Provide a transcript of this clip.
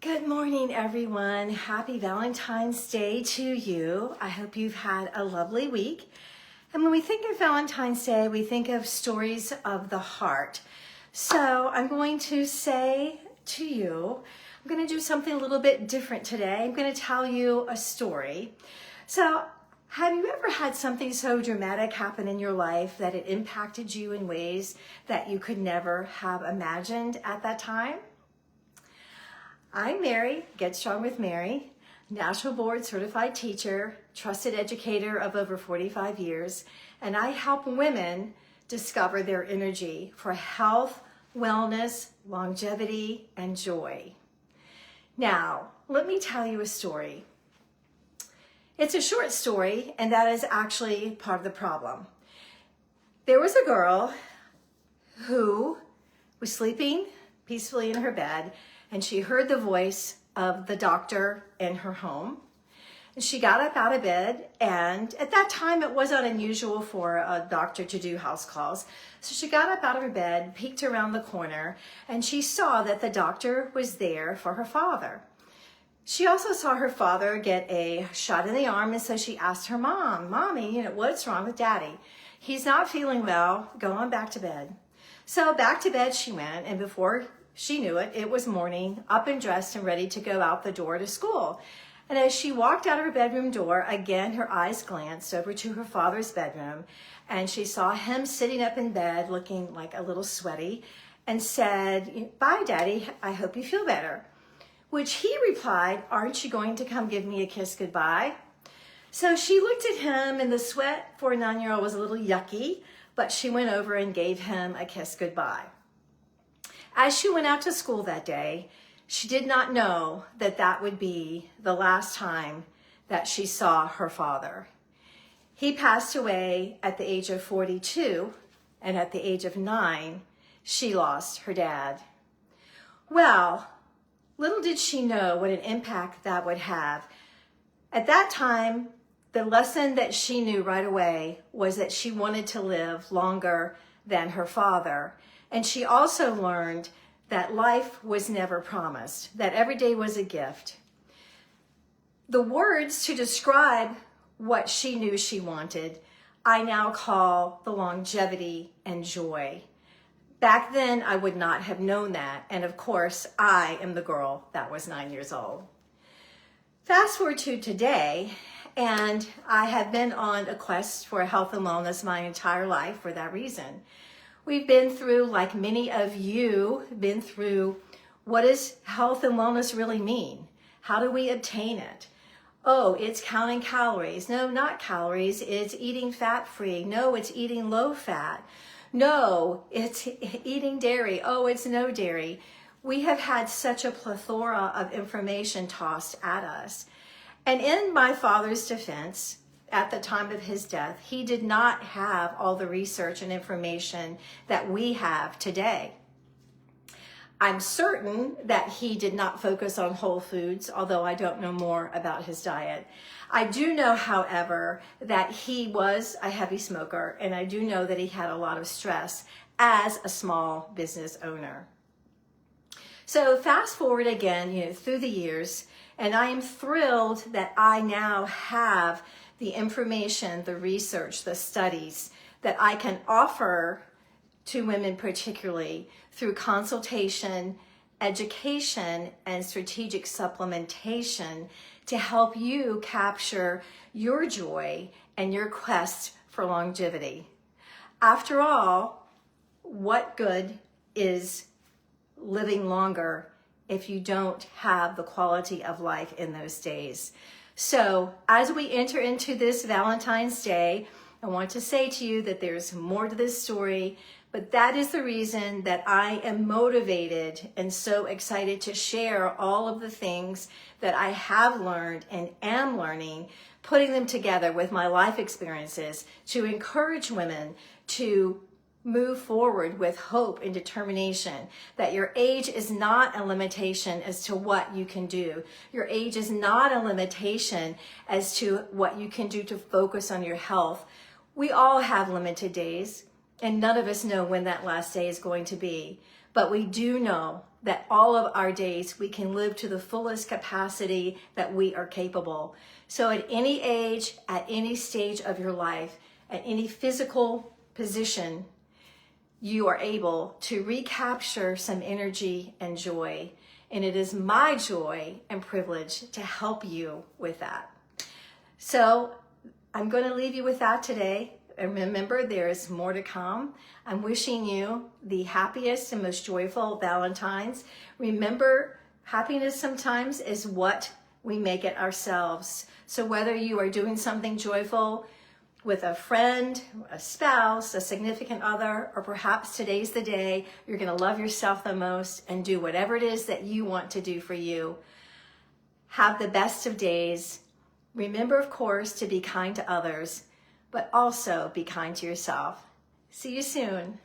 Good morning, everyone. Happy Valentine's Day to you. I hope you've had a lovely week. And when we think of Valentine's Day, we think of stories of the heart. So I'm going to say to you, I'm going to do something a little bit different today. I'm going to tell you a story. So have you ever had something so dramatic happen in your life that it impacted you in ways that you could never have imagined at that time? I'm Mary, Get Strong with Mary, National Board Certified Teacher, trusted educator of over 45 years, and I help women discover their energy for health, wellness, longevity, and joy. Now, let me tell you a story. It's a short story, and that is actually part of the problem. There was a girl who was sleeping peacefully in her bed, and she heard the voice of the doctor in her home. And she got up out of bed, and at that time it wasn't unusual for a doctor to do house calls. So she got up out of her bed, peeked around the corner, and she saw that the doctor was there for her father. She also saw her father get a shot in the arm, and so she asked her mom, Mommy, what's wrong with Daddy? He's not feeling well, go on back to bed. So back to bed she went, and before she knew it, it was morning, up and dressed and ready to go out the door to school. And as she walked out of her bedroom door, again, her eyes glanced over to her father's bedroom, and she saw him sitting up in bed looking like a little sweaty and said, Bye, Daddy, I hope you feel better. Which he replied, Aren't you going to come give me a kiss goodbye? So she looked at him, and the sweat for a 9-year-old was a little yucky, but she went over and gave him a kiss goodbye. As she went out to school that day, she did not know that that would be the last time that she saw her father. He passed away at the age of 42, and at the age of 9, she lost her dad. Well, little did she know what an impact that would have. At that time, the lesson that she knew right away was that she wanted to live longer than her father. And she also learned that life was never promised, that every day was a gift. The words to describe what she knew she wanted, I now call the longevity and joy. Back then, I would not have known that. And of course, I am the girl that was 9 years old. Fast forward to today, and I have been on a quest for health and wellness my entire life for that reason. We've been through, like many of you, been through what does health and wellness really mean? How do we obtain it? Oh, it's counting calories. No, not calories. It's eating fat-free. No, it's eating low-fat. No, it's eating dairy. Oh, it's no dairy. We have had such a plethora of information tossed at us. And in my father's defense, at the time of his death, he did not have all the research and information that we have today. I'm certain that he did not focus on whole foods, although I don't know more about his diet. I do know, however, that he was a heavy smoker, and I do know that he had a lot of stress as a small business owner. So fast forward again, through the years, and I am thrilled that I now have the information, the research, the studies that I can offer to women particularly through consultation, education, and strategic supplementation to help you capture your joy and your quest for longevity. After all, what good is living longer if you don't have the quality of life in those days? So as we enter into this Valentine's Day, I want to say to you that there's more to this story, but that is the reason that I am motivated and so excited to share all of the things that I have learned and am learning, putting them together with my life experiences to encourage women to move forward with hope and determination, that your age is not a limitation as to what you can do. Your age is not a limitation as to what you can do to focus on your health. We all have limited days, and none of us know when that last day is going to be. But we do know that all of our days we can live to the fullest capacity that we are capable. So at any age, at any stage of your life, at any physical position, you are able to recapture some energy and joy. And it is my joy and privilege to help you with that. So I'm going to leave you with that today. And remember, there is more to come. I'm wishing you the happiest and most joyful Valentines. Remember, happiness sometimes is what we make it ourselves. So whether you are doing something joyful with a friend, a spouse, a significant other, or perhaps today's the day you're going to love yourself the most and do whatever it is that you want to do for you. Have the best of days. Remember, of course, to be kind to others, but also be kind to yourself. See you soon.